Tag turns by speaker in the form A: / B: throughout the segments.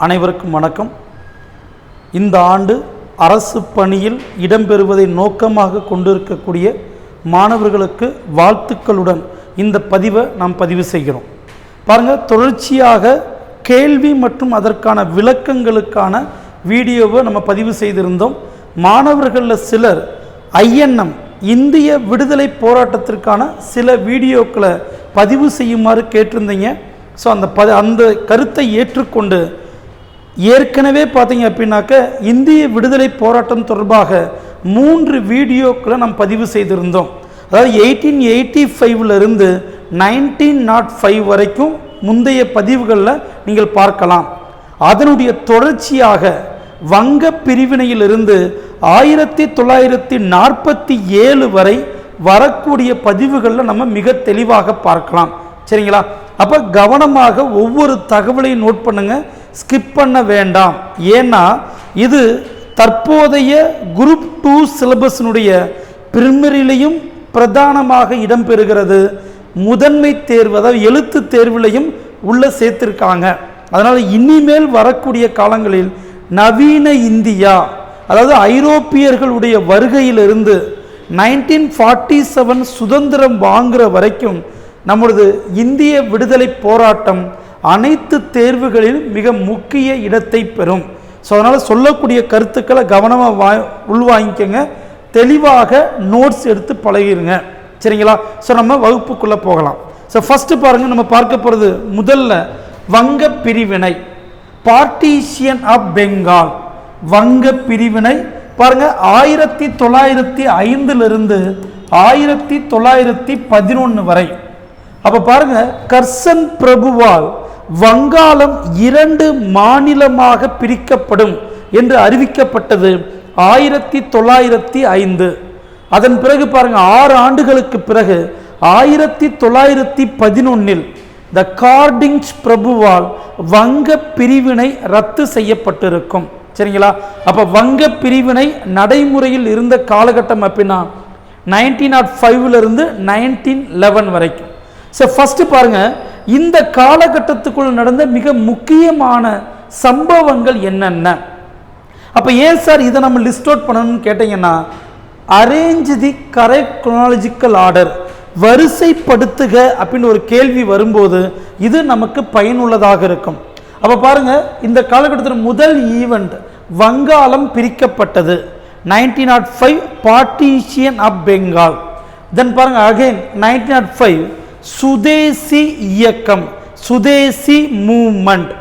A: அனைவருக்கும் வணக்கம். இந்த ஆண்டு அரசு பணியில் இடம்பெறுவதை நோக்கமாக கொண்டிருக்கக்கூடிய மாணவர்களுக்கு வாழ்த்துக்களுடன் இந்த பதிவை நாம் பதிவு செய்கிறோம். பாருங்கள், தொடர்ச்சியாக கேள்வி மற்றும் அதற்கான விளக்கங்களுக்கான வீடியோவை நம்ம பதிவு செய்திருந்தோம். மாணவர்களில் சிலர் ஐஎன்எம் இந்திய விடுதலை போராட்டத்திற்கான சில வீடியோக்களை பதிவு செய்யுமாறு கேட்டிருந்தீங்க. ஸோ அந்த கருத்தை ஏற்றுக்கொண்டு ஏற்கனவே பார்த்தீங்க அப்படின்னாக்க இந்திய விடுதலை போராட்டம் தொடர்பாக 3 வீடியோக்களை நாம் பதிவு செய்திருந்தோம். அதாவது 1885 1905 வரைக்கும் முந்தைய பதிவுகளில் நீங்கள் பார்க்கலாம். அதனுடைய தொடர்ச்சியாக வங்க பிரிவினையிலிருந்து 1947 வரை வரக்கூடிய பதிவுகளில் நம்ம மிக தெளிவாக பார்க்கலாம். சரிங்களா? அப்போ கவனமாக ஒவ்வொரு தகவலையும் நோட் பண்ணுங்க, ஸ்கிப் பண்ண வேண்டாம். ஏன்னா இது தற்போதைய குரூப் 2 சிலபஸினுடைய பிரிமரிலையும் பிரதானமாக இடம்பெறுகிறது. முதன்மை தேர்வு, அதாவது எழுத்து தேர்விலையும் உள்ள சேர்த்திருக்காங்க. அதனால் இனிமேல் வரக்கூடிய காலங்களில் நவீன இந்தியா, அதாவது ஐரோப்பியர்களுடைய வருகையிலிருந்து 1947 சுதந்திரம் வாங்குகிற வரைக்கும் நம்மளது இந்திய விடுதலை போராட்டம் அனைத்து தேர்வுகளில் மிக முக்கிய இடத்தை பெறும். ஸோ அதனால் சொல்லக்கூடிய கருத்துக்களை கவனமாக உள்வாங்கிக்கங்க, தெளிவாக நோட்ஸ் எடுத்து பழகிருங்க. சரிங்களா? ஸோ நம்ம வகுப்புக்குள்ளே போகலாம். ஸோ ஃபஸ்ட்டு பாருங்கள், நம்ம பார்க்க போகிறது முதல்ல வங்க பிரிவினை, பார்ட்டிஷியன் ஆஃப் பெங்கால். வங்க பிரிவினை பாருங்கள், 1905 1911 வரை. அப்போ பாருங்க, கர்சன் பிரபுவால் வங்காளம் 2 மாநிலமாக பிரிக்கப்படும் என்று அறிவிக்கப்பட்டது 1905. அதன் பிறகு பாருங்க, 6 ஆண்டுகளுக்கு பிறகு 1911 த கார்டிங்ஸ் பிரபுவால் வங்க பிரிவினை ரத்து செய்யப்பட்டிருக்கும். சரிங்களா? அப்போ வங்க பிரிவினை நடைமுறையில் இருந்த காலகட்டம் அப்படின்னா 1905 1911 வரைக்கும். ஸோ ஃபஸ்ட்டு பாருங்கள், இந்த காலகட்டத்துக்குள் நடந்த மிக முக்கியமான சம்பவங்கள் என்னென்ன. அப்போ ஏன் சார் இதை நம்ம லிஸ்ட் அவுட் பண்ணணும்னு கேட்டிங்கன்னா, arrange the correct chronological order, வரிசைப்படுத்துக அப்படின்னு ஒரு கேள்வி வரும்போது இது நமக்கு பயனுள்ளதாக இருக்கும். அப்போ பாருங்கள், இந்த காலகட்டத்தில் முதல் ஈவெண்ட் வங்காளம் பிரிக்கப்பட்டது 1905 பார்ட்டிஷியன் ஆஃப் பெங்கால். தென் பாருங்கள், அகைன் 1905 சுதேசி இயக்கம், Swadeshi movement.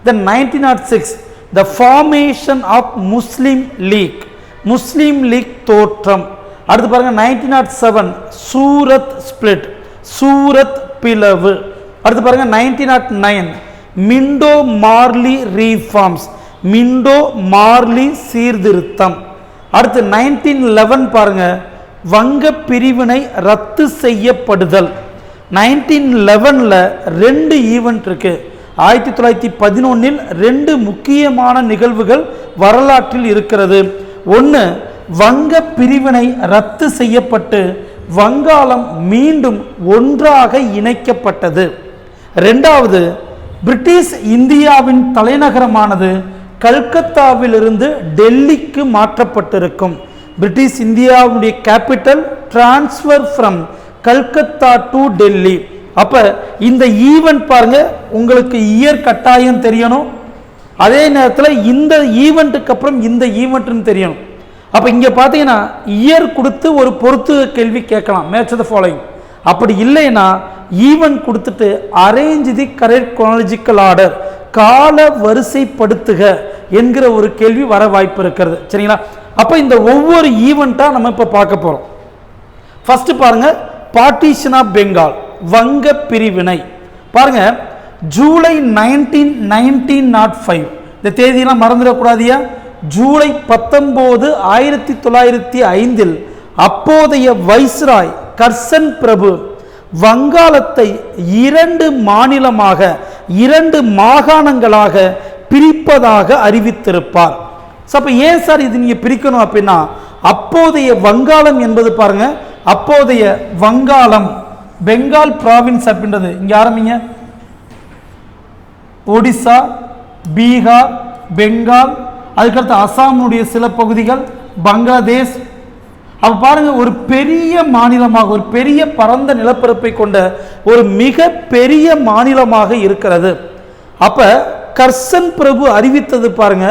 A: Then 1906 the formation of Muslim League, Muslim League தோற்றம். அடுத்து பாருங்க 1907 சூரத் ஸ்பிளிட், சூரத் பிளவு. அடுத்து பாருங்க 1909 Minto Marley reforms, Minto Marley சீர்திருத்தம். அடுத்து 1911 பாருங்க, வங்க பிரிவினை ரத்து செய்யப்படுதல். 1911 2 ஈவெண்ட் இருக்கு. 1911 2 முக்கியமான நிகழ்வுகள் வரலாற்றில் இருக்கிறது. ஒன்று, வங்க பிரிவினை ரத்து செய்யப்பட்டு வங்காளம் மீண்டும் ஒன்றாக இணைக்கப்பட்டது. இரண்டாவது, பிரிட்டிஷ் இந்தியாவின் தலைநகரமானது கல்கத்தாவிலிருந்து டெல்லிக்கு மாற்றப்பட்டிருக்கும். பிரிட்டிஷ் இந்தியாவுடைய capital transfer from Calcutta to Delhi. அப்போ இந்த ஈவெண்ட் பாருங்க, உங்களுக்கு இயர் கட்டாயம் தெரியணும். அதே நேரத்தில் இந்த ஈவெண்ட்டுக்கு அப்புறம் இந்த ஈவெண்ட்னு தெரியணும். அப்போ இங்கே பார்த்தீங்கன்னா இயர் கொடுத்து ஒரு பொறுத்து கேள்வி கேட்கலாம், மேட்ச் த ஃபாலோயிங். அப்படி இல்லைன்னா ஈவெண்ட் கொடுத்துட்டு arrange the correct chronological order, கால வரிசைப்படுத்துக என்கிற ஒரு கேள்வி வர வாய்ப்பு இருக்கிறது. சரிங்களா? அப்போ இந்த ஒவ்வொரு ஈவெண்ட்டாக நம்ம இப்போ பார்க்க போகிறோம். ஃபஸ்ட்டு பாருங்க, பார்ட்டிஷன் ஆஃப் பெங்கால், வங்க பிரிவினை. பாருங்க, ஜூலை 19 1905, இந்த தேதியெல்லாம் மறந்துடக்கூடாதியா. ஜூலை 19 1905 அப்போதைய வைஸ்ராய் கர்சன் பிரபு வங்காளத்தை 2 மாநிலமாக, 2 மாகாணங்களாக பிரிப்பதாக அறிவித்திருப்பார். அப்போ ஏன் சார் இது நீங்கள் பிரிக்கணும் அப்படின்னா, அப்போதைய வங்காளம் என்பது பாருங்க, அப்போதைய வங்காளம் பெங்கால் ப்ராவின்ஸ் அப்படின்றது இங்கே ஆரம்பிங்க, ஒடிசா, பீகார், பெங்கால், அதுக்கடுத்து அசாமுடைய சில பகுதிகள், பங்களாதேஷ். அப்ப பாருங்க, ஒரு பெரிய மாநிலமாக, ஒரு பெரிய பரந்த நிலப்பரப்பை கொண்ட ஒரு மிக பெரிய மாநிலமாக இருக்கிறது. அப்ப கர்சன் பிரபு அறிவித்தது பாருங்க,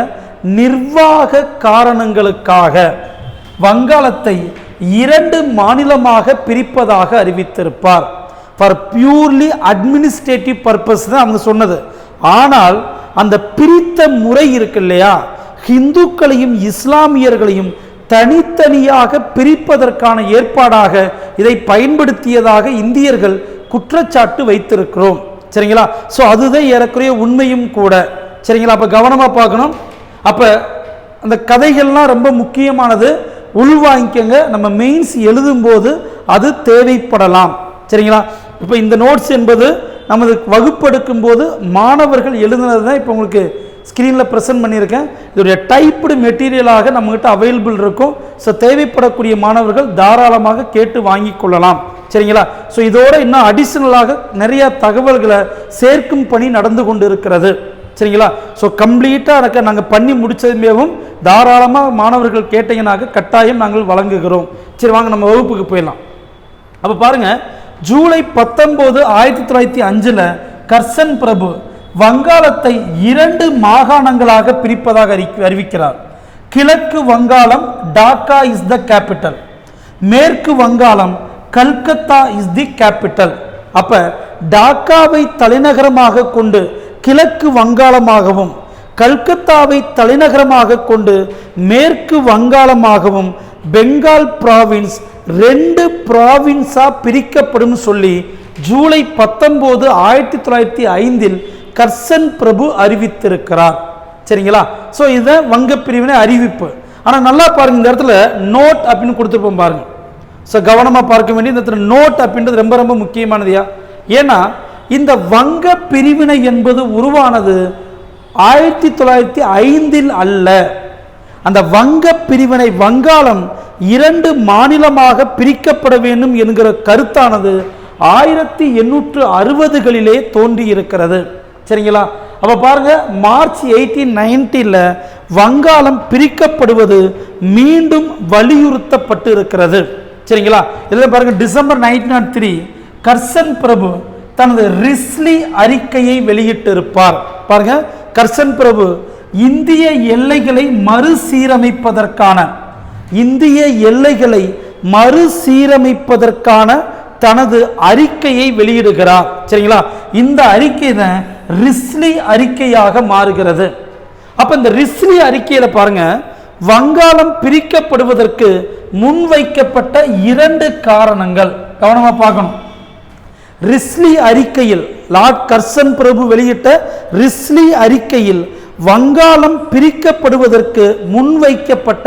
A: நிர்வாக காரணங்களுக்காக வங்காளத்தை 2 மாநிலமாக பிரிப்பதாக அறிவித்திருப்பார். ஃபார் பியூர்லி அட்மினிஸ்ட்ரேட்டிவ் பர்பஸ் தான் அவங்க சொன்னது. ஆனால் அந்த பிரித்த முறை இருக்கு இல்லையா, ஹிந்துக்களையும் இஸ்லாமியர்களையும் தனித்தனியாக பிரிப்பதற்கான ஏற்பாடாக இதை பயன்படுத்தியதாக இந்தியர்கள் குற்றச்சாட்டு வைத்திருக்கிறோம். சரிங்களா? ஸோ அதுதான் ஏறக்குறைய உண்மையும் கூட. சரிங்களா? அப்போ கவனமாக பார்க்கணும். அப்போ அந்த கதைகள்லாம் ரொம்ப முக்கியமானது, உள்வாங்கிக்கங்க. நம்ம மெயின்ஸ் எழுதும்போது அது தேவைப்படலாம். சரிங்களா? இப்போ இந்த நோட்ஸ் என்பது நமது வகுப்பெடுக்கும் போது மாணவர்கள் எழுதுனது தான் இப்போ உங்களுக்கு ஸ்க்ரீனில் ப்ரெசென்ட் பண்ணியிருக்கேன். இதோடைய டைப்டு மெட்டீரியலாக நம்மகிட்ட அவைலபிள் இருக்கும். ஸோ தேவைப்படக்கூடிய மாணவர்கள் தாராளமாக கேட்டு வாங்கி கொள்ளலாம். சரிங்களா? ஸோ இதோட இன்னும் அடிஷ்னலாக நிறைய தகவல்களை சேர்க்கும் பணி நடந்து கொண்டு இருக்கிறது. சரிங்களா? ஸோ கம்ப்ளீட்டாக நாங்கள் பண்ணி முடித்ததுமேவும் தாராளமாக மாணவர்கள் கேட்டீங்கன்னாக்க கட்டாயம் நாங்கள் வழங்குகிறோம். சரி, வாங்க நம்ம வகுப்புக்கு போயிடலாம். அப்போ பாருங்க, ஜூலை 19, 1905 கர்சன் பிரபு வங்காளத்தை 2 மாகாணங்களாக பிரிப்பதாக அறிவிக்கிறார். கிழக்கு வங்காளம் டாக்கா இஸ் த கேபிட்டல், மேற்கு வங்காளம் கல்கத்தா இஸ் தி கேபிட்டல். அப்ப டாக்காவை தலைநகரமாக கொண்டு கிழக்கு வங்காளமாகவும் கல்கத்தாவை தலைநகரமாக கொண்டு மேற்கு வங்காளமாகவும் பெங்கால் ப்ராவின்ஸ் 2 ப்ராவின்ஸா பிரிக்கப்படும் சொல்லி ஜூலை 19, 1905 கர்சன் பிரபு அறிவித்திருக்கிறார். சரிங்களா? ஸோ இதை வங்க பிரிவினை அறிவிப்பு. ஆனால் நல்லா பாருங்க, இந்த இடத்துல நோட் அப்படின்னு கொடுத்துருப்போம் பாருங்க. ஸோ கவனமாக பார்க்க வேண்டிய இந்த இடத்துல நோட் அப்படின்றது ரொம்ப ரொம்ப முக்கியமானதுயா. ஏன்னா இந்த வங்க பிரிவினை என்பது உருவானது 1905 அல்ல. அந்த வங்க பிரிவினை, வங்காளம் 2 மாநிலமாக பிரிக்கப்பட வேண்டும் என்கிற கருத்தானது 1860களிலே தோன்றி இருக்கிறது. சரிங்களா? அப்ப பாருங்க, மார்ச் 1890 வங்காளம் பிரிக்கப்படுவது மீண்டும் வலியுறுத்தப்பட்டு இருக்கிறது. சரிங்களா? இதுல பாருங்க, டிசம்பர் 1903 கர்சன் பிரபு தனது ரிஸ்லி அறிக்கையை வெளியிட்டிருப்பார். பாருங்க, கர்சன் பிரபு இந்திய எல்லைகளை மறுசீரமைப்பதற்கான தனது அறிக்கையை வெளியிடுகிறார். சரிங்களா? இந்த அறிக்கை தான் ரிஸ்லி அறிக்கையாக மாறுகிறது. அப்ப இந்த ரிஸ்லி அறிக்கையில பாருங்க, வங்காளம் பிரிக்கப்படுவதற்கு முன்வைக்கப்பட்ட 2 காரணங்கள் கவனமா பார்க்கணும். ரிஸ்லி அறிக்கையில், லார்ட் கர்சன் பிரபு வெளியிட்ட ரிஸ்லி அறிக்கையில் வங்காளம் பிரிக்கப்படுவதற்கு முன்வைக்கப்பட்ட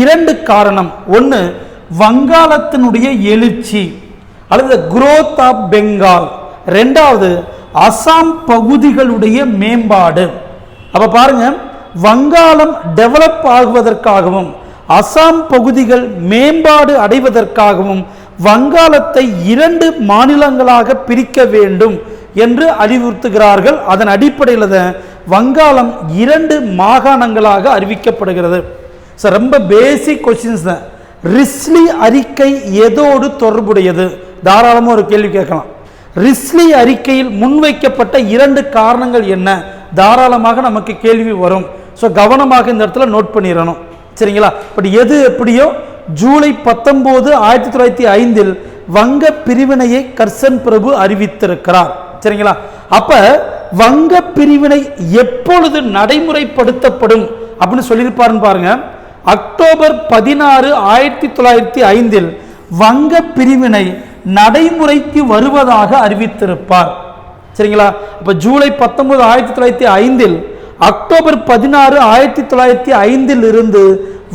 A: 2 காரணம். ஒன்று, வங்காளத்தினுடைய எழுச்சி அல்லது growth ஆஃப் பெங்கால். 2வது, அசாம் பகுதிகளுடைய மேம்பாடு. அப்ப பாருங்க, வங்காளம் டெவலப் ஆகுவதற்காகவும் அசாம் பகுதிகள் மேம்பாடு அடைவதற்காகவும் வங்காளத்தை 2 மாநிலங்களாக பிரிக்க வேண்டும் என்று அறிவுறுத்துகிறார்கள். அதன் அடிப்படையில் தான் வங்காளம் 2 மாகாணங்களாக அறிவிக்கப்படுகிறது. சார், ரொம்ப பேசிக் கொஸ்டின்ஸ் தான். ரிஸ்லி அறிக்கை எதோடு தொடர்புடையது? தாராளமாக ஒரு கேள்வி கேட்கலாம். ரிஸ்லி அறிக்கையில் முன்வைக்கப்பட்ட 2 காரணங்கள் என்ன? தாராளமாக நமக்கு கேள்வி வரும். ஸோ கவனமாக இந்த இடத்துல நோட் பண்ணிடணும். சரிங்களா? பட் எது எப்படியோ ஜூலை 19, 1905 வங்க பிரிவினையை கர்சன் பிரபு அறிவித்திருக்கிறார். சரிங்களா? அப்ப வங்க பிரிவினை எப்பொழுது நடைமுறைப்படுத்தப்படும் அப்படின்னு சொல்லியிருப்பாருன்னு பாருங்க. அக்டோபர் 16, 1905 வங்க பிரிவினை நடைமுறைக்கு வருவதாக அறிவித்திருப்பார். சரிங்களா? அப்ப ஜூலை 19, 1905 அக்டோபர் 16, 1905 இருந்து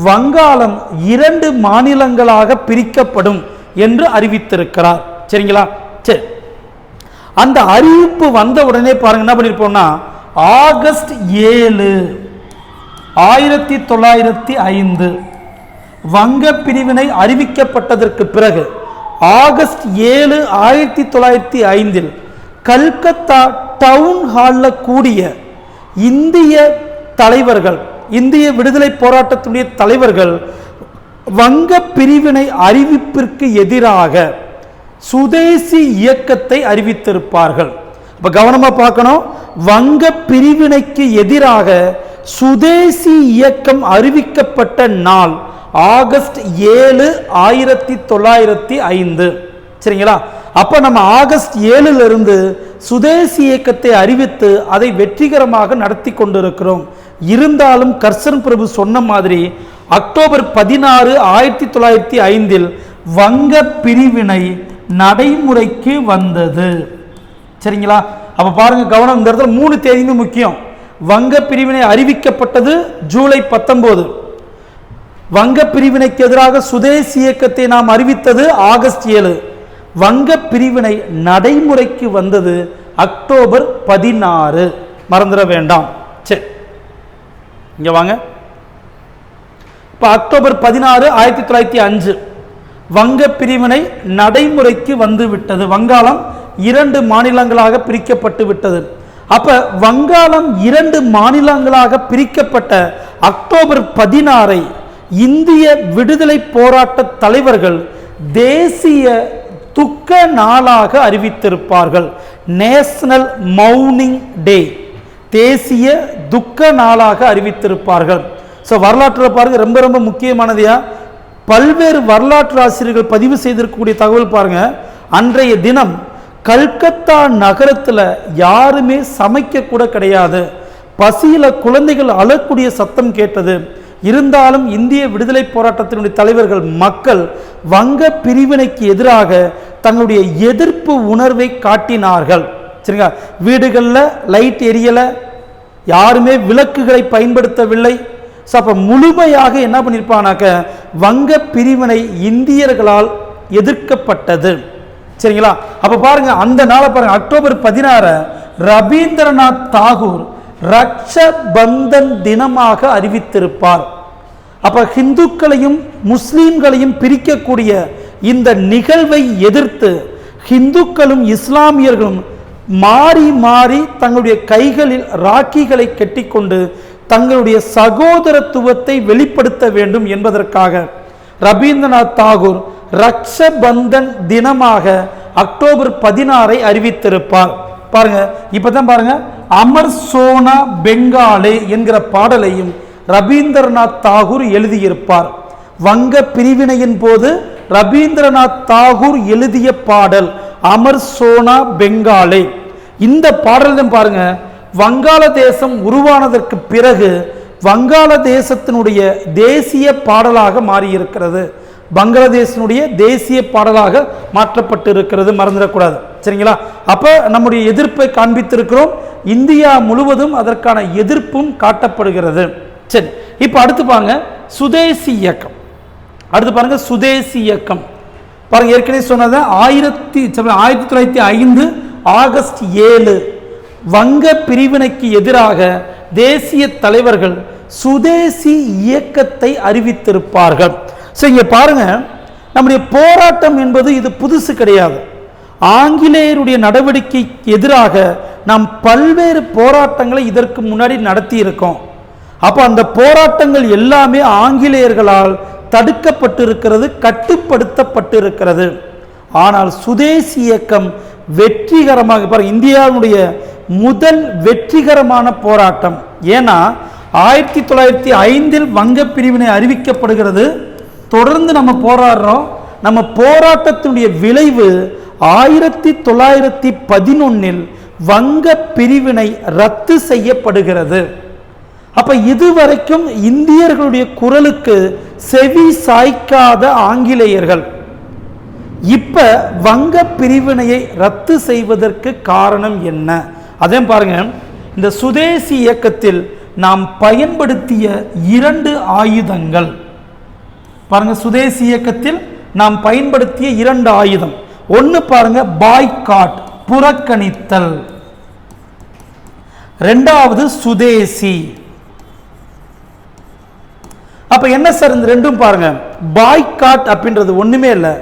A: வங்காளம் 2 மாநிலங்களாக பிரிக்கப்படும் என்று அறிவித்திருக்கிறார். சரிங்களா? சரி, அந்த அறிவிப்பு வந்த உடனே பாருங்க என்ன பண்ணிருப்போம்னா, ஆகஸ்ட் 7, 1905 வங்க பிரிவினை அறிவிக்கப்பட்டதற்கு பிறகு ஆகஸ்ட் 7, 1905 கல்கத்தா டவுன் ஹாலில் கூடிய இந்திய தலைவர்கள், இந்திய விடுதலை போராட்டத்துடைய தலைவர்கள் வங்க பிரிவினை அறிவிப்பிற்கு எதிராக சுதேசி இயக்கத்தை அறிவித்திருப்பார்கள். இப்ப கவனமா பார்க்கணும். வங்க பிரிவினைக்கு எதிராக சுதேசி இயக்கம் அறிவிக்கப்பட்ட நாள் ஆகஸ்ட் 7, 1905. சரிங்களா? அப்ப நம்ம ஆகஸ்ட் 7 இருந்து சுதேசி இயக்கத்தை அறிவித்து அதை வெற்றிகரமாக நடத்தி கொண்டிருக்கிறோம். இருந்தாலும் கர்சன் பிரபு சொன்ன மாதிரி அக்டோபர் 16, 1905 வங்க பிரிவினை நடைமுறைக்கு வந்தது. சரிங்களா? அப்ப பாருங்க, கவனம். இந்த இடத்துல 3 தேதியுமே முக்கியம். வங்க பிரிவினை அறிவிக்கப்பட்டது ஜூலை 19. வங்க பிரிவினைக்கு எதிராக சுதேசி இயக்கத்தை நாம் அறிவித்தது ஆகஸ்ட் 7. வங்க பிரிவினை நடைமுறைக்கு வந்தது அக்டோபர் 16. மறந்துட வேண்டாம். சரி, இங்க வாங்க. இப்ப அக்டோபர் 16, 1905 வங்க பிரிவினை நடைமுறைக்கு வந்து விட்டது. வங்காளம் 2 மாநிலங்களாக பிரிக்கப்பட்டு விட்டது. அப்ப வங்காளம் 2 மாநிலங்களாக பிரிக்கப்பட்ட அக்டோபர் 16 இந்திய விடுதலை போராட்ட தலைவர்கள் தேசிய துக்க நாளாக அறிவித்திருப்பார்கள். நேஷனல் மௌனிங் டே, தேசிய துக்க நாளாக அறிவித்திருப்பார்கள். ஸோ வரலாற்றில் பாருங்க, ரொம்ப ரொம்ப முக்கியமானதையா பல்வேறு வரலாற்று ஆசிரியர்கள் பதிவு செய்திருக்கக்கூடிய தகவல் பாருங்க. அன்றைய தினம் கல்கத்தா நகரத்தில் யாருமே சமைக்க கூட கிடையாது. பசியில குழந்தைகள் அழக்கூடிய சத்தம் கேட்டது. இருந்தாலும் இந்திய விடுதலை போராட்டத்தினுடைய தலைவர்கள், மக்கள் வங்க பிரிவினைக்கு எதிராக தங்களுடைய எதிர்ப்பு உணர்வை காட்டினார்கள். சரிங்களா? வீடுகளில் லைட் எரியல, யாருமே விளக்குகளை பயன்படுத்தவில்லை. ஸோ அப்போ முழுமையாக என்ன பண்ணியிருப்பானாக்க வங்க பிரிவினை இந்தியர்களால் எதிர்க்கப்பட்டது. சரிங்களா? அப்ப பாருங்க, அந்த நாளை பாருங்க, அக்டோபர் 16 ரவீந்திரநாத் தாகூர் ரக்ஷபந்தன் தினமாக அறிவித்திருப்பார். அப்ப ஹிந்துக்களையும் முஸ்லீம்களையும் பிரிக்கக்கூடிய இந்த நிகழ்வை எதிர்த்து ஹிந்துக்களும் இஸ்லாமியர்களும் மாறி மாறி தங்களுடைய கைகளில் ராக்கிகளை கட்டிக்கொண்டு தங்களுடைய சகோதரத்துவத்தை வெளிப்படுத்த வேண்டும் என்பதற்காக ரவீந்திரநாத் தாகூர் ரக்ஷபந்தன் தினமாக அக்டோபர் 16 அறிவித்திருப்பார். பாருங்க, இப்பதான் பாருங்க, அமர் சோனா பெங்காலே என்கிற பாடலையும் ரவீந்திரநாத் தாகூர் எழுதியிருப்பார். வங்க பிரிவினையின் போது ரவீந்திரநாத் தாகூர் எழுதிய பாடல் அமர் சோனா பெங்காலே. இந்த பாடலும் பாருங்க, வங்காளதேசம் உருவானதற்கு பிறகு வங்காளதேசத்தினுடைய தேசிய பாடலாக மாறியிருக்கிறது. பங்களாதேஷனுடைய தேசிய பாடலாக மாற்றப்பட்டு இருக்கிறது. மறந்துடக்கூடாது. சரிங்களா? அப்ப நம்முடைய எதிர்ப்பை காண்பித்திருக்கிறோம். இந்தியா முழுவதும் அதற்கான எதிர்ப்பும் காட்டப்படுகிறது. சரி, இப்ப அடுத்து பாருங்க சுதேசி இயக்கம். அடுத்து பாருங்க சுதேசி இயக்கம். பாருங்க, ஏற்கனவே சொன்னது 1905 ஆகஸ்ட் 7 வங்க பிரிவினைக்கு எதிராக தேசிய தலைவர்கள் சுதேசி இயக்கத்தை அறிவித்திருப்பார்கள். சோ இங்க பாருங்க, நம்முடைய போராட்டம் என்பது இது புதுசு கிடையாது. ஆங்கிலேயருடைய நடவடிக்கை எதிராக நாம் பல்வேறு போராட்டங்களை இதற்கு முன்னாடி நடத்தி இருக்கோம். அப்ப அந்த போராட்டங்கள் எல்லாமே ஆங்கிலேயர்களால் தடுக்கப்பட்டிருக்கிறது, கட்டுப்படுத்தப்பட்டிருக்கிறது. ஆனால் சுதேசி இயக்கம் வெற்றிகரமாக, பாருங்க, இந்தியாவுடைய முதல் வெற்றிகரமான போராட்டம். ஏன்னா 1905 வங்க பிரிவினை அறிவிக்கப்படுகிறது. தொடர்ந்து நம்ம போராடுறோம். நம்ம போராட்டத்தினுடைய விளைவு 1911 வங்க பிரிவினை ரத்து செய்யப்படுகிறது. அப்ப இதுவரைக்கும் இந்தியர்களுடைய குரலுக்கு செவி சாய்க்காத ஆங்கிலேயர்கள் இப்ப வங்க பிரிவினையை ரத்து செய்வதற்கு காரணம் என்ன? அதே பாருங்க, இந்த சுதேசி இயக்கத்தில் நாம் பயன்படுத்திய 2 ஆயுதங்கள். பாருங்க, சுதேசி இயக்கத்தில் நாம் பயன்படுத்திய 2 ஆயுதம். ஒன்னு பாருங்க, பாய்காட், புறக்கணித்தல். இரண்டாவது சுதேசி. அப்ப என்ன சார் இந்த ரெண்டும்? பாருங்க, பாய்காட் அப்படின்றது ஒண்ணுமே இல்லை,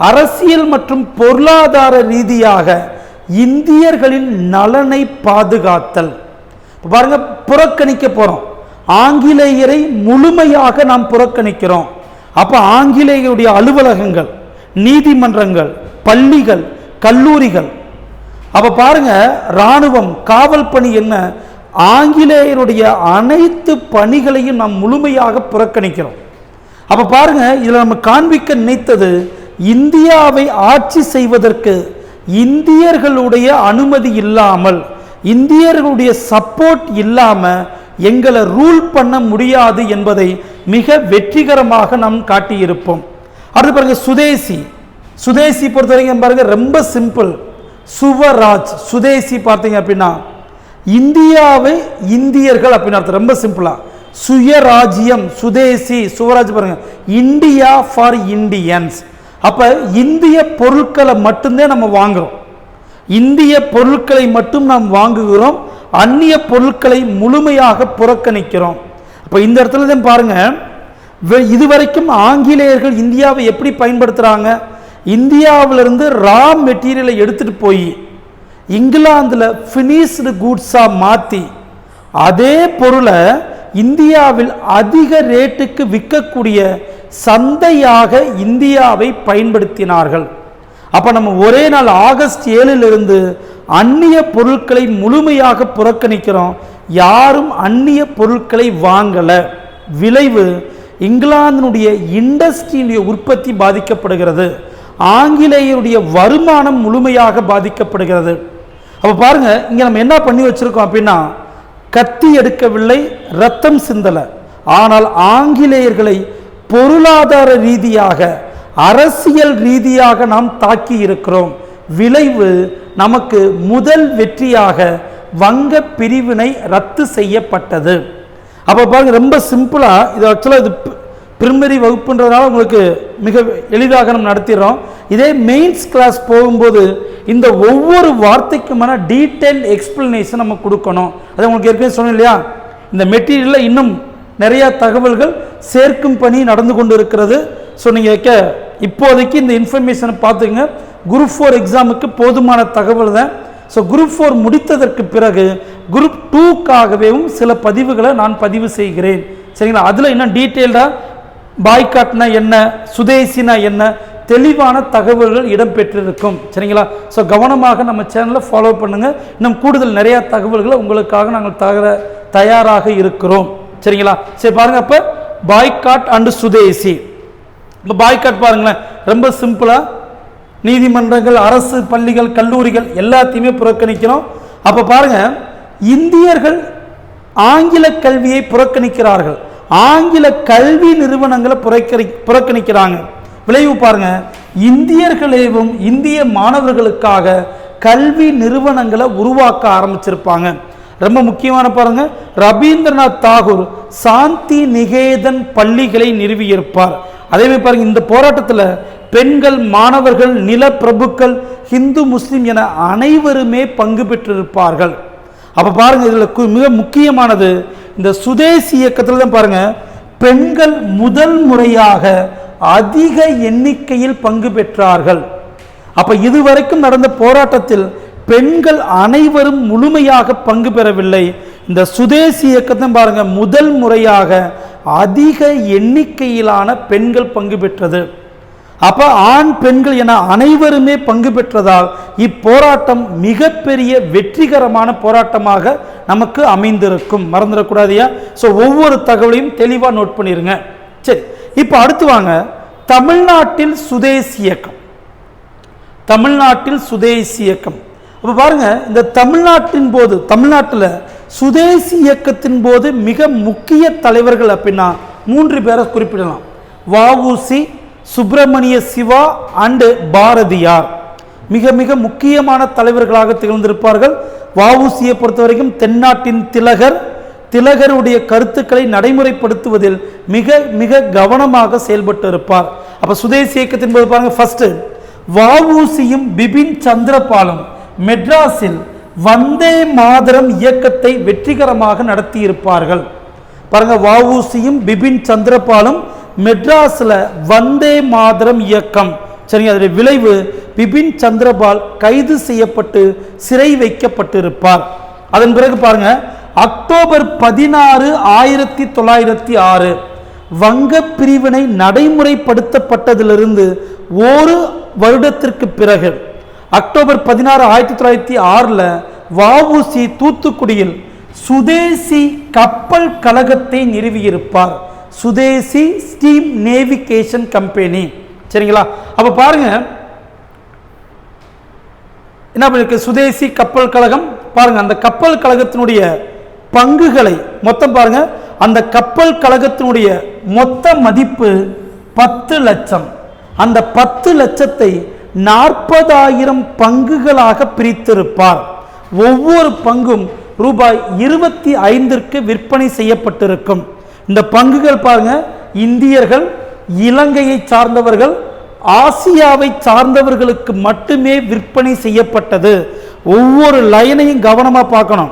A: அரசியல் மற்றும் பொருளாதார ரீதியாக இந்தியர்களின் நலனை பாதுகாத்தல். பாருங்க, புறக்கணிக்க போறோம். ஆங்கிலேயரை முழுமையாக நாம் புறக்கணிக்கிறோம். அப்ப ஆங்கிலேயருடைய அலுவலகங்கள், நீதிமன்றங்கள், பள்ளிகள், கல்லூரிகள், அப்ப பாருங்க இராணுவம், காவல் பணி என்ன, ஆங்கிலேயருடைய அனைத்து பணிகளையும் நாம் முழுமையாக புறக்கணிக்கிறோம். அப்ப பாருங்க, இதுல நம்ம காண்பிக்க நினைத்தது, இந்தியாவை ஆட்சி செய்வதற்கு இந்தியர்களுடைய அனுமதி இல்லாமல், இந்தியர்களுடைய சப்போர்ட் இல்லாம எங்களை ரூல் பண்ண முடியாது என்பதை மிக வெற்றிகரமாக நாம் காட்டியிருப்போம். அடுத்து பாருங்க, சுதேசி. சுதேசி பொறுத்த வரைக்கும் பாருங்க ரொம்ப சிம்பிள். சுவராஜ், சுதேசி பார்த்தீங்க அப்படின்னா இந்தியாவை இந்தியர்கள் அப்படின்னு அர்த்தம். ரொம்ப சிம்பிளா சுயராஜ்யம், சுதேசி, சுவராஜ் பாருங்க, இந்தியா ஃபார் இந்தியன்ஸ். அப்ப இந்திய பொருட்களை மட்டும்தான் நம்ம வாங்குறோம், இந்திய பொருட்களை மட்டும் நாம் வாங்குகிறோம், அந்நிய பொருட்களை முழுமையாக புறக்கணிக்கிறோம். அப்ப இந்த இடத்துல தான் பாருங்க, இதுவரைக்கும் ஆங்கிலேயர்கள் இந்தியாவை எப்படி பயன்படுத்துறாங்க, இந்தியாவிலிருந்து ரா மெட்டீரியலை எடுத்துட்டு போய் இங்கிலாந்தில் ஃபினிஷ்டு கூட்ஸாக மாற்றி அதே பொருளை இந்தியாவில் அதிக ரேட்டுக்கு விற்கக்கூடிய சந்தையாக இந்தியாவை பயன்படுத்தினார்கள். அப்போ நம்ம ஒரே நாள் ஆகஸ்ட் 7 அந்நிய பொருட்களை முழுமையாக புறக்கணிக்கிறோம், யாரும் அந்நிய பொருட்களை வாங்கலை. விளைவு இங்கிலாந்தினுடைய இண்டஸ்ட்ரியினுடைய உற்பத்தி பாதிக்கப்படுகிறது, ஆங்கிலேயருடைய வருமானம் முழுமையாக பாதிக்கப்படுகிறது. அப்போ பாருங்க, இங்க நம்ம என்ன பண்ணி வச்சிருக்கோம் அப்படின்னா, கத்தி எடுக்கவில்லை, ரத்தம் சிந்தலை, ஆனால் ஆங்கிலேயர்களை பொருளாதார ரீதியாக, அரசியல் ரீதியாக நாம் தாக்கி இருக்கிறோம். விளைவு நமக்கு முதல் வெற்றியாக வங்க பிரிவினை ரத்து செய்யப்பட்டது. அப்போ பாருங்க, ரொம்ப சிம்பிளா, இது ஆக்சுவலாக இது பிரிமரி வகுப்புன்றதுனால உங்களுக்கு மிக எளிதாக நம்ம நடத்திடுறோம். இதே மெயின்ஸ் கிளாஸ் போகும்போது இந்த ஒவ்வொரு வார்த்தைக்குமான டீட்டெயில் எக்ஸ்பிளனேஷன் நம்ம கொடுக்கணும். அது உங்களுக்கு ஏற்கனவே சொன்னேன் இல்லையா, இந்த மெட்டீரியலில் இன்னும் நிறைய தகவல்கள் சேர்க்கும் பணி நடந்து கொண்டு இருக்கிறது. ஸோ நீங்கள் இப்போதைக்கு இந்த இன்ஃபர்மேஷனை பார்த்துங்க. குரூப் 4 எக்ஸாமுக்கு போதுமான தகவல் தான். ஸோ குரூப் 4 முடித்ததற்கு பிறகு குரூப் 2க்காகவும் சில பதிவுகளை நான் பதிவு செய்கிறேன். சரிங்களா, அதில் இன்னும் டீட்டெயில்டாக பாய்காட்னா என்ன, சுதேசினா என்ன, தெளிவான தகவல்கள் இடம்பெற்றிருக்கும். சரிங்களா, ஸோ கவனமாக நம்ம சேனலை ஃபாலோ பண்ணுங்க. இன்னும் கூடுதல் நிறைய தகவல்களை உங்களுக்காக நாங்கள் தயாராக இருக்கிறோம். சரிங்களா, சரி பாருங்க, அப்போ பாய்காட் அண்ட் சுதேசி. இப்போ பாய்காட் பாருங்களேன், ரொம்ப சிம்பிளா, நீதிமன்றங்கள், அரசு பள்ளிகள், கல்லூரிகள் எல்லாத்தையுமே புறக்கணிக்கிறோம். அப்போ பாருங்க, இந்தியர்கள் ஆங்கில கல்வியை புறக்கணிக்கிறார்கள், ஆங்கில கல்வி நிறுவனங்களை புறக்கணிக்கிறாங்க. விளைவு பாருங்க, இந்தியர்களேவும் இந்திய மாணவர்களுக்காக கல்வி நிறுவனங்களை உருவாக்க ஆரம்பிச்சிருப்பாங்க. ரொம்ப முக்கியமான பாருங்க, ரவீந்திரநாத் தாகூர் சாந்தி நிகேதன் பள்ளிகளை நிறுவியிருப்பார். அதே மாதிரி பாருங்க, இந்த போராட்டத்தில் பெண்கள், மாணவர்கள், நிலப்பிரபுக்கள், ஹிந்து, முஸ்லிம் என அனைவருமே பங்கு பெற்றிருப்பார்கள். அப்ப பாருங்க, இதுல மிக முக்கியமானது இந்த சுதேசி இயக்கத்தில் தான் பாருங்க, பெண்கள் முதல் முறையாக அதிக எண்ணிக்கையில் பங்கு பெற்றார்கள். அப்ப இதுவரைக்கும் நடந்த போராட்டத்தில் பெண்கள் அனைவரும் முழுமையாக பங்கு பெறவில்லை. இந்த சுதேசி இயக்கத்தை பாருங்க, முதல் முறையாக அதிக எண்ணிக்கையிலான பெண்கள் பங்கு பெற்றது. அப்ப ஆண் பெண்கள் என அனைவருமே பங்கு பெற்றதால் இப்போராட்டம் மிகப்பெரிய வெற்றிகரமான போராட்டமாக நமக்கு அமைந்திருக்கும். மறந்துடக்கூடாதியா? ஸோ ஒவ்வொரு தகவலையும் தெளிவாக நோட் பண்ணிருங்க. சரி, இப்போ அடுத்து வாங்க, தமிழ்நாட்டில் சுதேசி இயக்கம். தமிழ்நாட்டில் சுதேசி இயக்கம் அப்போ பாருங்க, இந்த தமிழ்நாட்டின் போது, தமிழ்நாட்டில் சுதேசி இயக்கத்தின் போது மிக முக்கிய தலைவர்கள் அப்படின்னா 3 பேரை குறிப்பிடலாம். வஉசி, சுப்பிரமணிய சிவா அண்டு பாரதியார் மிக மிக முக்கியமான தலைவர்களாக திகழ்ந்திருப்பார்கள். வஉசியை பொறுத்த வரைக்கும் தென்னாட்டின் திலகர், திலகருடைய கருத்துக்களை நடைமுறைப்படுத்துவதில் மிக மிக கவனமாக செயல்பட்டு இருப்பார். அப்ப சுதேசி இயக்கத்தின் போது பாருங்க, ஃபர்ஸ்ட் வஉசியும் பிபின் சந்திரபாலும் மெட்ராஸில் வந்தே மாதரம் இயக்கத்தை வெற்றிகரமாக நடத்தி இருப்பார்கள். பாருங்க, வஉசியும் பிபின் சந்திரபாலும் மெட்ராஸில் வந்தே மாதரம் இயக்கம். சரிங்க, அதனுடைய விளைவு பிபின் சந்திரபால் கைது செய்யப்பட்டு சிறை வைக்கப்பட்டிருப்பார். அதன் பிறகு பாருங்க, அக்டோபர் 16, 1906 வங்க பிரிவினை நடைமுறைப்படுத்தப்பட்டதிலிருந்து ஒரு வருடத்திற்கு பிறகு அக்டோபர் 16, 1906 வஉசி தூத்துக்குடியில் சுதேசி கப்பல் கழகத்தை நிறுவியிருப்பார். சுதேசி ஸ்டீம் நேவிகேஷன் கம்பெனி. சரிங்களா? அப்ப பாருங்க என்ன பண்ணிருக்கு, சுதேசி கப்பல் கழகம். பாருங்க அந்த கப்பல் கழகத்தினுடைய பங்குகளை மொத்தம் பாருங்க, அந்த கப்பல் கழகத்தினுடைய மொத்த மதிப்பு 10 லட்சம். அந்த 10 லட்சத்தை 40,000 பங்குகளாக பிரித்திருப்பார். ஒவ்வொரு பங்கும் ரூபாய் 25ற்கு விற்பனை செய்யப்பட்டிருக்கும். இந்த பங்குகள் பாருங்க, இந்தியர்கள், இலங்கையை சார்ந்தவர்கள், ஆசியாவை சார்ந்தவர்களுக்கு மட்டுமே விற்பனை செய்யப்பட்டது. ஒவ்வொரு லைனையும் கவனமா பார்க்கணும்.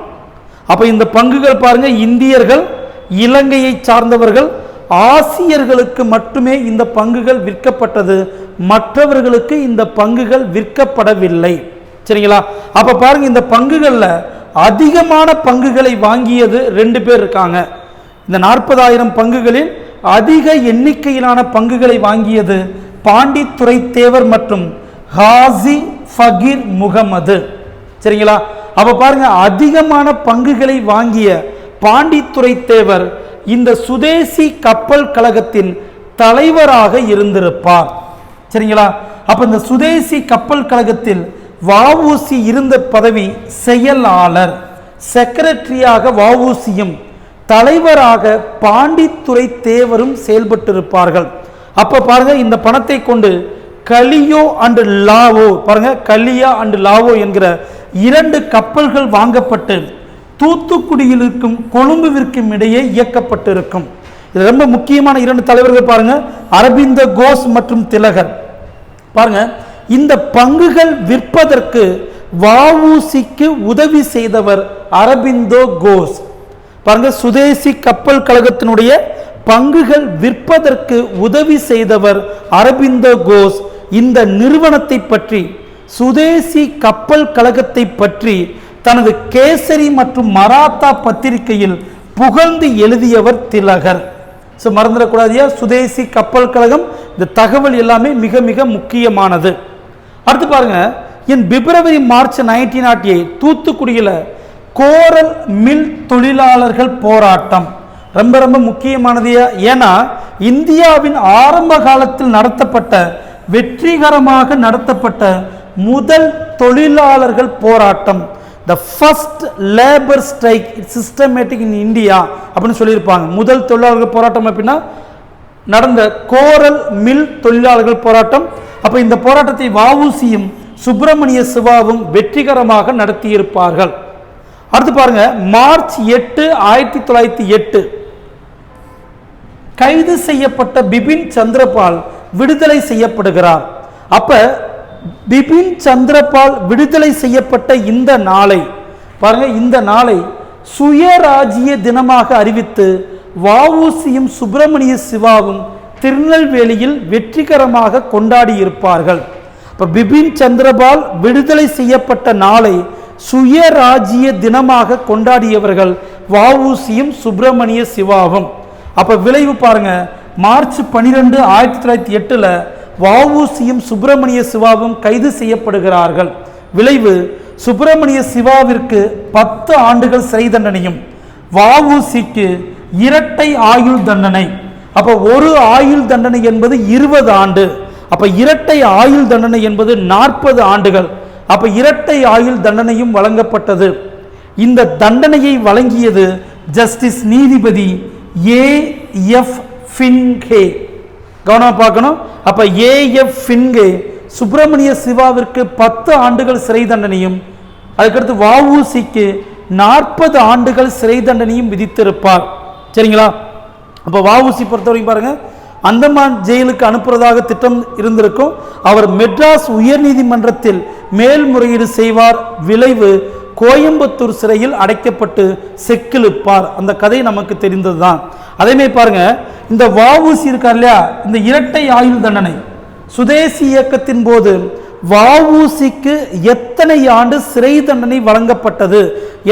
A: அப்ப இந்த பங்குகள் பாருங்க, இந்தியர்கள், இலங்கையை சார்ந்தவர்கள், ஆசியர்களுக்கு மட்டுமே இந்த பங்குகள் விற்கப்பட்டது. மற்றவர்களுக்கு இந்த பங்குகள் விற்கப்படவில்லை. சரிங்களா? அப்ப பாருங்க, இந்த பங்குகள்ல அதிகமான பங்குகளை வாங்கியது 2 பேர் இருக்காங்க. இந்த 40,000 பங்குகளில் அதிக எண்ணிக்கையிலான பங்குகளை வாங்கியது பாண்டித்துரை தேவர் மற்றும் ஹாஜி ஃபகீர் முகமது. சரிங்களா? அப்ப பாருங்க, அதிகமான பங்குகளை வாங்கிய பாண்டித்துரை தேவர் இந்த சுதேசி கப்பல் கழகத்தின் தலைவராக இருந்திருப்பார். சரிங்களா? அப்ப இந்த சுதேசி கப்பல் கழகத்தில் வஉசி இருந்த பதவி செயலாளர். செக்ரட்டரியாக வஉசியும் தலைவராக பாண்டித்துரை தேவரும் செயல்பட்டிருப்பார்கள். அப்ப பாருங்க, இந்த பணத்தை கொண்டு கலியோ அண்ட் லாவோ, பாருங்க கலியா அண்ட் லாவோ என்கிற 2 கப்பல்கள் வாங்கப்பட்டு தூத்துக்குடியிலிருக்கும் கொழும்புவிற்கும் இடையே இயக்கப்பட்டிருக்கும். இது ரொம்ப முக்கியமான 2 தலைவர்கள் பாருங்க, அரபிந்த கோஷ் மற்றும் திலகர். பாருங்க, இந்த பங்குகள் விற்பதற்கு வஉசிக்கு உதவி செய்தவர் அரபிந்தோ கோஷ். பாருங்க, சுதேசி கப்பல் கழகத்தினுடைய பங்குகள் விற்பதற்கு உதவி செய்தவர் அரபிந்தோ கோஷ். இந்த நிறுவனத்தை பற்றி, சுதேசி கப்பல் கழகத்தை பற்றி தனது கேசரி மற்றும் மராத்தா பத்திரிகையில் புகழ்ந்து எழுதியவர் திலகர். மறந்துடக்கூடாதியா, சுதேசி கப்பல் கழகம். இந்த தகவல் எல்லாமே மிக மிக முக்கியமானது. அடுத்து பாருங்க, இன் பிப்ரவரி மார்ச் 1908 தூத்துக்குடியில் கோரல் மில் தொழிலாளர்கள் போராட்டம் ரொம்ப ரொம்ப முக்கியமானது. ஏன்னா இந்தியாவின் ஆரம்ப காலத்தில் நடத்தப்பட்ட, வெற்றிகரமாக நடத்தப்பட்ட முதல் தொழிலாளர்கள் போராட்டம், the first labour strike systematic in India அப்படின்னு சொல்லியிருப்பாங்க. முதல் தொழிலாளர்கள் போராட்டம் அப்படின்னா நடந்த கோரல் மில் தொழிலாளர்கள் போராட்டம். அப்ப இந்த போராட்டத்தை வஉசியும் சுப்பிரமணிய சிவாவும் வெற்றிகரமாக நடத்தியிருப்பார்கள். அடுத்து பாருங்க, மார்ச் 8, 1908 கைது செய்யப்பட்ட பிபின் சந்திரபால் விடுதலை செய்யப்படுகிறார். அப்ப பிபின் சந்திரபால் விடுதலை செய்யப்பட்ட இந்த நாளை பாருங்க, இந்த நாளை சுயராஜ்ய தினமாக அறிவித்து வஉசியும் சுப்பிரமணிய சிவாவும் திருநெல்வேலியில் வெற்றிகரமாக கொண்டாடி இருப்பார்கள். இப்ப பிபின் சந்திரபால் விடுதலை செய்யப்பட்ட நாளை சுயராஜ்ய தினமாக கொண்டாடியவர்கள் வஉசியும் சுப்பிரமணிய சிவாவும். அப்ப விளைவு பாருங்க, மார்ச் 12, 1908 வஉசியும் சுப்பிரமணிய சிவாவும் கைது செய்யப்படுகிறார்கள். விளைவு, சுப்பிரமணிய சிவாவிற்கு 10 ஆண்டுகள் சிறை தண்டனையும் வஉசிக்கு இரட்டை ஆயுள் தண்டனை. அப்ப ஒரு ஆயுள் தண்டனை என்பது 20 ஆண்டு. அப்ப இரட்டை ஆயுள் தண்டனை என்பது 40 ஆண்டுகள். அப்ப இரட்டை ஆயுள் தண்டனையும் வழங்கப்பட்டது. இந்த தண்டனையை வழங்கியது ஜஸ்டிஸ் நீதிபதி ஏஎஃப் ஃபின்கே. கவனமா பார்க்கணும். அப்ப ஏஎஃப் ஃபின்கே சுப்பிரமணிய சிவாவிற்கு 10 ஆண்டுகள் சிறை தண்டனையும், அதுக்கடுத்து வஉசிக்கு 40 ஆண்டுகள் சிறை தண்டனையும் விதித்திருப்பார். சரிங்களா? அப்ப வஉசி பொறுத்தவரைக்கும் பாருங்க, அந்தமான் ஜெயிலுக்கு அனுப்புறதாக திட்டம் இருந்திருக்கும். அவர் மெட்ராஸ் உயர் நீதிமன்றத்தில் மேல்முறையீடு செய்வார். விளைவு, கோயம்புத்தூர் சிறையில் அடைக்கப்பட்டு செக்கிழுப்பார். அந்த கதை நமக்கு தெரிந்ததுதான். அதேமே பாருங்க, இந்த வஉசி இருக்கார் இல்லையா, இந்த இரட்டை ஆயுள் தண்டனை சுதேசி இயக்கத்தின் போது வஉசிக்கு எத்தனை ஆண்டு சிறை தண்டனை வழங்கப்பட்டது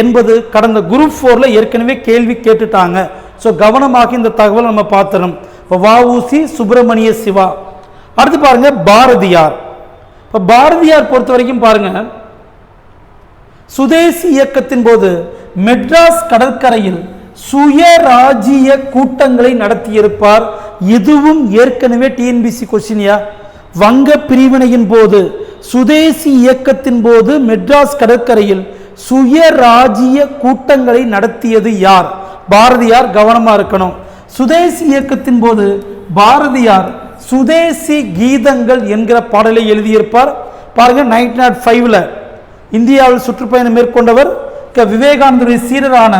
A: என்பது கடந்த குரூப் 4ல ஏற்கனவே கேள்வி கேட்டுட்டாங்க. ஸோ கவனமாக இந்த தகவல் நம்ம பார்த்தணும். இப்போ வஉசி, சுப்பிரமணிய சிவா. அடுத்து பாருங்க பாரதியார். இப்போ பாரதியார் பொறுத்த வரைக்கும் பாருங்க, சுதேசி இயக்கத்தின் போது மெட்ராஸ் கடற்கரையில் சுயராஜ்ய கூட்டங்களை நடத்தியிருப்பார். இதுவும் ஏற்கனவே டிஎன்பிசி கொஸ்டின்யா. வங்க பிரிவினையின் போது சுதேசி இயக்கத்தின் போது மெட்ராஸ் கடற்கரையில் சுயராஜ்ய கூட்டங்களை நடத்தியது யார்? பாரதியார். கவனமா இருக்கணும். சுதேசி இயக்கத்தின் போது பாரதியார் சுதேசி கீதங்கள் என்கிற பாடலை எழுதியிருப்பார். பாருங்க, 1905ல் இந்தியாவில் சுற்றுப்பயணம் மேற்கொண்டவர் விவேகானந்தருடைய சீடரான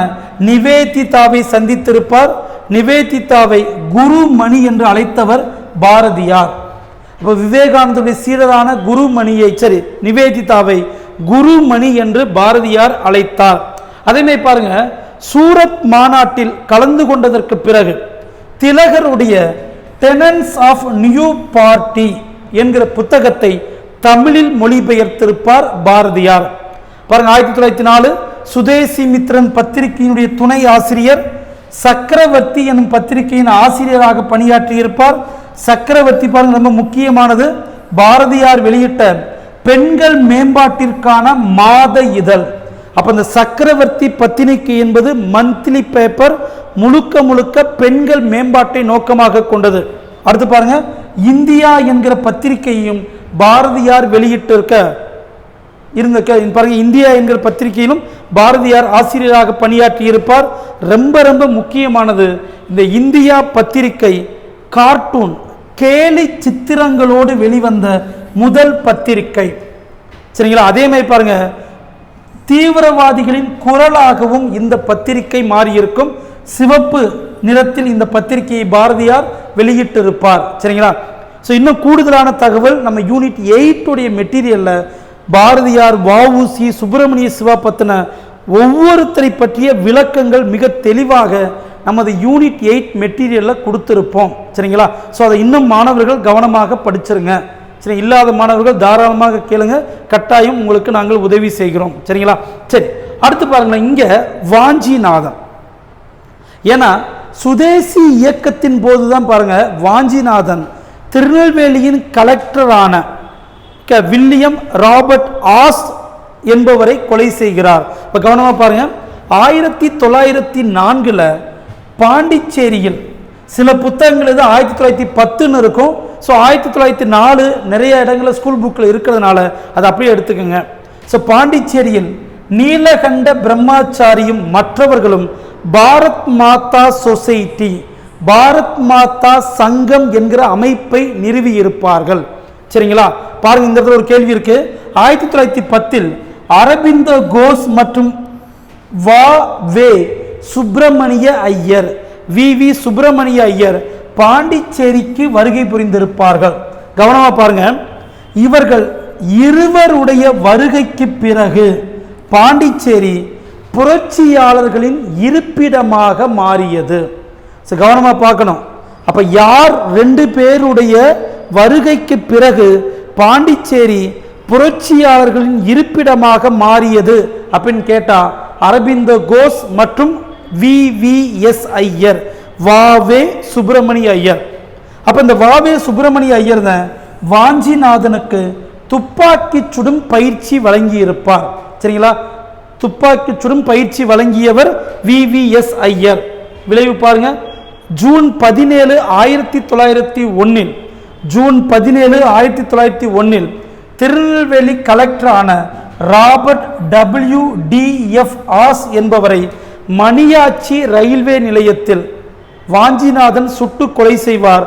A: நிவேதிதாவை சந்தித்திருப்பார். நிவேதிதாவை குருமணி என்று அழைத்தவர் பாரதியார். இப்போ விவேகானந்தருடைய சீடரான குருமணியை, சரி, நிவேதிதாவை குருமணி என்று பாரதியார் அழைத்தார். அதேமே பாருங்க, சூரத் மாநாட்டில் கலந்து கொண்டதற்கு பிறகு திலகருடைய டெனன்ஸ் ஆஃப் நியூ பார்ட்டி என்கிற புத்தகத்தை தமிழில் மொழிபெயர்த்திருப்பார் பாரதியார். பாருங்க, 1904 சுதேசி மித்ரன் பத்திரிகையினுடைய துணை ஆசிரியர், சக்கரவர்த்தி எனும் பத்திரிகையின் ஆசிரியராக பணியாற்றியிருப்பார். சக்கரவர்த்தி பாருங்க ரொம்ப முக்கியமானது. பாரதியார் வெளியிட்ட பெண்கள் மேம்பாட்டிற்கான மாத இதழ். அப்ப இந்த சக்கரவர்த்தி பத்திரிகை என்பது மந்த்லி பேப்பர், முழுக்க முழுக்க பெண்கள் மேம்பாட்டை நோக்கமாக கொண்டது. அடுத்து பாருங்க, இந்தியா என்கிற பத்திரிகையையும் பாரதியார் வெளியிட்டிருக்க பாருங்க, இந்தியா என்கிற பத்திரிகையிலும் பாரதியார் ஆசிரியராக பணியாற்றி இருப்பார். ரொம்ப ரொம்ப முக்கியமானது, இந்த இந்தியா பத்திரிகை கார்ட்டூன் கேலி சித்திரங்களோடு வெளிவந்த முதல் பத்திரிகை. சரிங்களா? அதே மாதிரி பாருங்க, தீவிரவாதிகளின் குரலாகவும் இந்த பத்திரிகை மாறியிருக்கும். சிவப்பு நிறத்தில் இந்த பத்திரிகையை பாரதியார் வெளியிட்டிருப்பார். சரிங்களா? ஸோ இன்னும் கூடுதலான தகவல் நம்ம யூனிட் 8 உடைய மெட்டீரியல்ல பாரதியார், வஉசி, சுப்பிரமணிய சிவா பற்றின ஒவ்வொருத்தரை பற்றிய விளக்கங்கள் மிக தெளிவாக நமது யூனிட் 8 மெட்டீரியலில் கொடுத்துருப்போம். சரிங்களா? ஸோ அதை இன்னும் மாணவர்கள் கவனமாக படிச்சிருங்க. சரி, இல்லாத மாணவர்கள் தாராளமாக கேளுங்க, கட்டாயம் உங்களுக்கு நாங்கள் உதவி செய்கிறோம். சரிங்களா? சரி, அடுத்து பாருங்களேன், இங்கே வாஞ்சிநாதன். ஏன்னா சுதேசி இயக்கத்தின் போது தான் பாருங்க, வாஞ்சிநாதன் திருநெல்வேலியின் கலெக்டரான வில்லியம் ராபர்ட் ஆஸ் என்பவரை கொலை செய்கிறார். இப்போ கவனமாக பாருங்க, 1904 பாண்டிச்சேரியில் சில புத்தகங்கள் இது 1910 இருக்கும். ஸோ 1904 நிறைய இடங்களில் ஸ்கூல் புக்கில் இருக்கிறதுனால அதை அப்படியே எடுத்துக்கோங்க. ஸோ பாண்டிச்சேரியில் நீலகண்ட பிரம்மாச்சாரியும் மற்றவர்களும் பாரத் மாதா சொசைட்டி, பாரத் மாதா சங்கம் என்கிற அமைப்பை நிறுவி இருப்பார்கள். சரிங்களா? பாருங்க, இந்த இடத்துல ஒரு கேள்வி இருக்கு. 1910 அரபிந்த கோஷ் மற்றும் வ.வே. சுப்பிரமணிய ஐயர், வி.வி. சுப்பிரமணிய ஐயர் பாண்டிச்சேரிக்கு வருகை புரிந்திருப்பார்கள். கவனமா பாருங்க, இவர்கள் இருவருடைய வருகைக்கு பிறகு பாண்டிச்சேரி புரட்சியாளர்களின் இருப்பிடமாக மாறியது. கவனமா பார்க்கணும். அப்ப யார் 2 பேருடைய வருகைக்கு பிறகு பாண்டிச்சேரி புரட்சியாளர்களின் இருப்பிடமாக மாறியது அப்படின்னு கேட்டா, அரபிந்த கோஷ் மற்றும் வி.வி.எஸ். ஐயர், வ.வே. சுப்பிரமணிய ஐயர். அப்ப இந்த வ.வே. சுப்பிரமணிய ஐயர் தான் வாஞ்சிநாதனுக்கு துப்பாக்கி சுடும் பயிற்சி வழங்கி இருப்பார். சரிங்களா? துப்பாக்கி சுடும் பயிற்சி வழங்கியவர் வி.வி.எஸ். ஐயர். விளைவு பாருங்க, ஜூன் 17, 1901, ஜூன் 17, 1901 திருநெல்வேலி கலெக்டரான ராபர்ட் W.D.F. ஆஸ் என்பவரை மணியாச்சி ரயில்வே நிலையத்தில் வாஞ்சிநாதன் சுட்டு கொலை செய்வார்.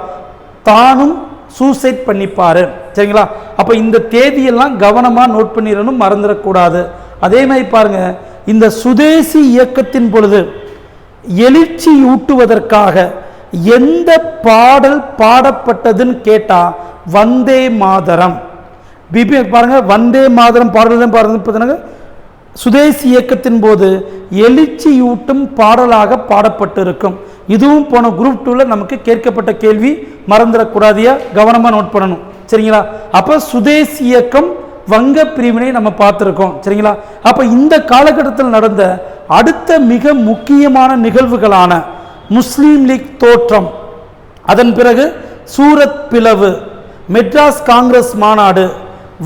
A: தானும் சூசைட் பண்ணிப்பாரு. சரிங்களா? அப்ப இந்த தேதியெல்லாம் கவனமா நோட் பண்ணிடணும், மறந்துடக்கூடாது. அதே மாதிரி பாருங்க, இந்த சுதேசி இயக்கத்தின் பொழுது எழுச்சி ஊட்டுவதற்காக எந்த பாடல் பாடப்பட்டதுன்னு கேட்டா, வந்தே மாதரம். பாருங்க, வந்தே மாதரம் பாடல் தான் பாருங்க, சுதேசி இயக்கத்தின் போது எழுச்சியூட்டும் பாடலாக பாடப்பட்டிருக்கும். இதுவும் போன குரூப் 2ல நமக்கு கேட்கப்பட்ட கேள்வி, மறந்துடக்கூடாதியா, கவனமா நோட் பண்ணணும். சரிங்களா. அப்போ சுதேசி இயக்கம், வங்க பிரிவினை நம்ம பார்த்துருக்கோம். சரிங்களா. அப்போ இந்த காலகட்டத்தில் நடந்த அடுத்த மிக முக்கியமான நிகழ்வுகளான முஸ்லீம் லீக் தோற்றம், அதன் பிறகு சூரத் பிளவு, மெட்ராஸ் காங்கிரஸ் மாநாடு,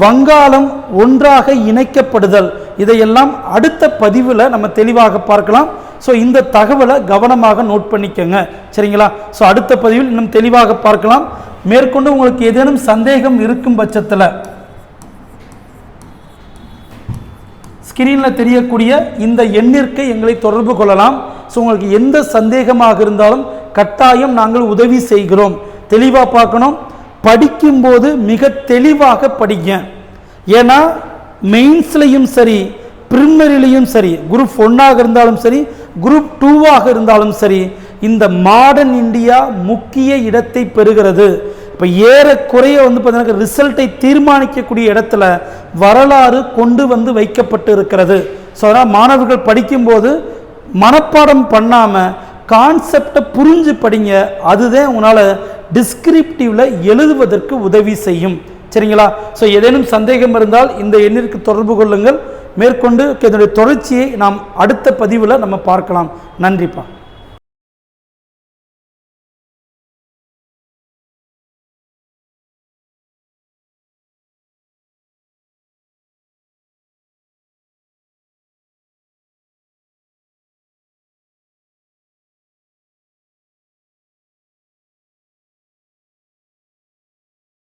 A: வங்காளம் ஒன்றாக இணைக்கப்படுதல், இதையெல்லாம் அடுத்த பதிவில் நம்ம தெளிவாக பார்க்கலாம். ஸோ இந்த தகவலை கவனமாக நோட் பண்ணிக்கோங்க. சரிங்களா. ஸோ அடுத்த பதிவில் இன்னும் தெளிவாக பார்க்கலாம். மேற்கொண்டு உங்களுக்கு ஏதேனும் சந்தேகம் இருக்கும் பட்சத்தில் ஸ்கிரீனில் தெரியக்கூடிய இந்த எண்ணிற்கு எங்களை தொடர்பு கொள்ளலாம். ஸோ உங்களுக்கு எந்த சந்தேகமாக இருந்தாலும் கட்டாயம் நாங்கள் உதவி செய்கிறோம். தெளிவாக பார்க்கணும். படிக்கும்போது மிக தெளிவாக படிங்க. ஏன்னா மெயின்ஸ்லையும் சரி, பிரிமினரிலையும் சரி, குரூப் 1ஆக இருந்தாலும் சரி, குரூப் 2ஆக இருந்தாலும் சரி, இந்த மாடர்ன் இந்தியா முக்கிய இடத்தை பெறுகிறது. இப்போ ஏறக்குறைய பார்த்தீங்கன்னா ரிசல்ட்டை தீர்மானிக்கக்கூடிய இடத்துல வரலாறு கொண்டு வைக்கப்பட்டு இருக்கிறது. ஸோ அதனால் மாணவர்கள் படிக்கும்போது மனப்பாடம் பண்ணாமல் கான்செப்டை புரிஞ்சு படிங்க. அதுதான் உங்களால் டிஸ்கிரிப்டிவ்ல எழுதுவதற்கு உதவி செய்யும். சரிங்களா. ஸோ ஏதேனும் சந்தேகம் இருந்தால் இந்த எண்ணிற்கு தொடர்பு கொள்ளுங்கள். மேற்கொண்டு இதனுடைய தொடர்ச்சியை நாம் அடுத்த பதிவில் நம்ம பார்க்கலாம். நன்றிப்பா.